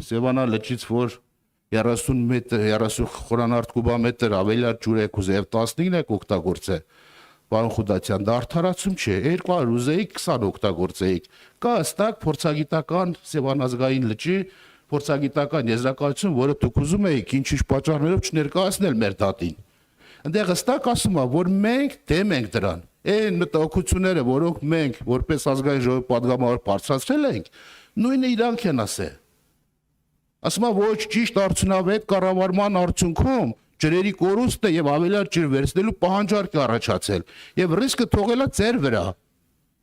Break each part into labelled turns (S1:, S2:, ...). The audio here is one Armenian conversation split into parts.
S1: Սևանա լճից, որ 30 մետր, 30 խորանարդ կուբամետր ավելար ջուր եք ուզել եւ 15-ն եք օգտագործել, պարոն Խուդատյան, դա արդարացում չէ, 200 ուզեիք 20 օգտագործեիք, կա հստակ փորձագիտական Սևանազգային լճի փորձագիտական եզրակացություն, որը դուք ուզում եք ինչ-ինչ պատճառներով չներկայացնել մեր դատին։ Այնտեղ հստակ ասում է, որ մենք դեմ ենք դրան։ Այն մտահոգությունները, որոնք մենք որպես ազգային ժողովի պատգամավոր բարձրացրել ենք, նույնը իրանք են ասել։ Ասում է, ոչ ճիշտ արդյունավետ կառավարման արդյունքում ջրերի կորուստը եւ ավելար ջր վերցնելու պահանջարկ է առաջացել եւ ռիսկը թողել է ձեր վրա։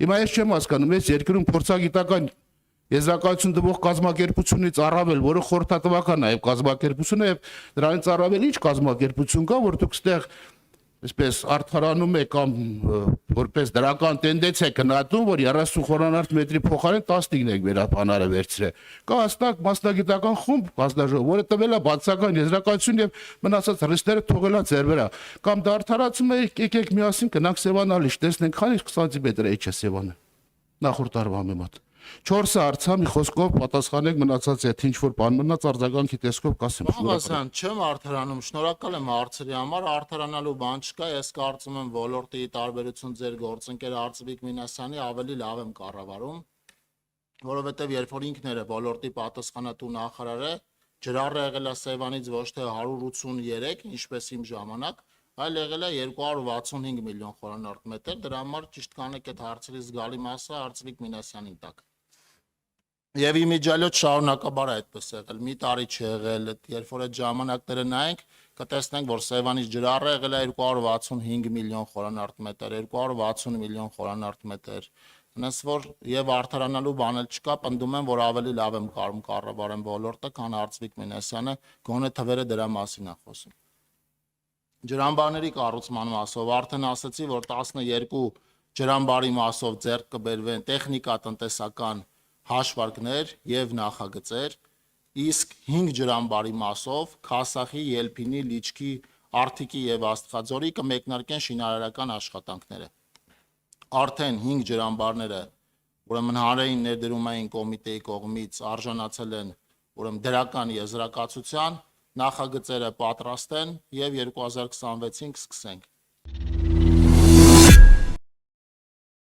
S1: Հիմա ես չեմ հասկանում, այս երկրում փորձագիտական եզրակացություն տվող կազմակերպությունից առավել, որը խորհրդատվական է եւ կազմակերպություն է եւ դրանից առավել ինչ կազմակերպություն կա, որ դուք ստեղ այսպես արդարանում եք կամ որպես դրական տենդենցիա գնահատում, որ 30 խորանարդ մետրի փոխարեն 15 եք վերաբանարը վերցրել։ Կա հստակ մասնագիտական խումբ հանձնաժողով, որը տվել է բացական եզրակացություն եւ մնացած ռիսկները թողել է ձեր վրա։ Կամ դա արդարացում է, եկեք միասին գնանք Սևանալիշ, տեսնենք քանի 20 սանտիմետր է չէ Սևանը։ Նախորդ տարվա համեմատ։ 4-ը արցա մի խոսքով պատասխանեք մնացած եթե ինչ որ բան մնաց արձագանքի տեսքով կասեմ։
S2: Բաղասան, չեմ արդարանում, շնորհակալ եմ հարցերի համար, արդարանալու բան չկա, ես կարծում եմ ոլորտի տարբերություն ձեր գործընկեր Արծվիկ Մինասյանի ավելի լավ եմ կառավարում, որովհետև երբ որ ինքն էր ոլորտի պատասխանատու նախարարը, ջրառը եղել է Սևանից ոչ թե 183, ինչպես իմ ժամանակ, այլ եղել է 265 միլիոն խորանարդ մետր, դրա համար ճիշտ կանեք այդ հարցերի զգալի մասը Արծվիկ Մինասյանին տակ։ Եվ իմիջիալոց շարունակաբար այդպես եղել, մի տարի չեղել, երբ որ այդ ժամանակները նայենք, կտեսնենք, որ Սևանից ջրառը եղել է 265 միլիոն խորանարդ մետր, 260 միլիոն խորանարդ մետր, այնպես որ եւ արդարանալու բան էլ չկա, պնդում եմ, որ ավելի լավ եմ կարում կառավարեմ ոլորտը, քան Արծվիկ Մինասյանը, գոնե թվերը դրա մասին է խոսում։ Ջրամբարների կառուցման մասով արդեն ասացի, որ 12 ջրամբարի մասով ձեռք կբերվեն տեխնիկա-տնտեսական հաշվարկներ եւ նախագծեր, իսկ 5 ջրամբարի մասով Քասախի, Ելփինի, Լիչքի, Արթիկի եւ Աստղաձորի կմեկնարկեն շինարարական աշխատանքները։ Արդեն 5 ջրամբարները, ուրեմն հանրային ներդրումային կոմիտեի կողմից արժանացել են, ուրեմն դրական եզրակացության, նախագծերը պատրաստ են եւ 2026-ին կսկսենք։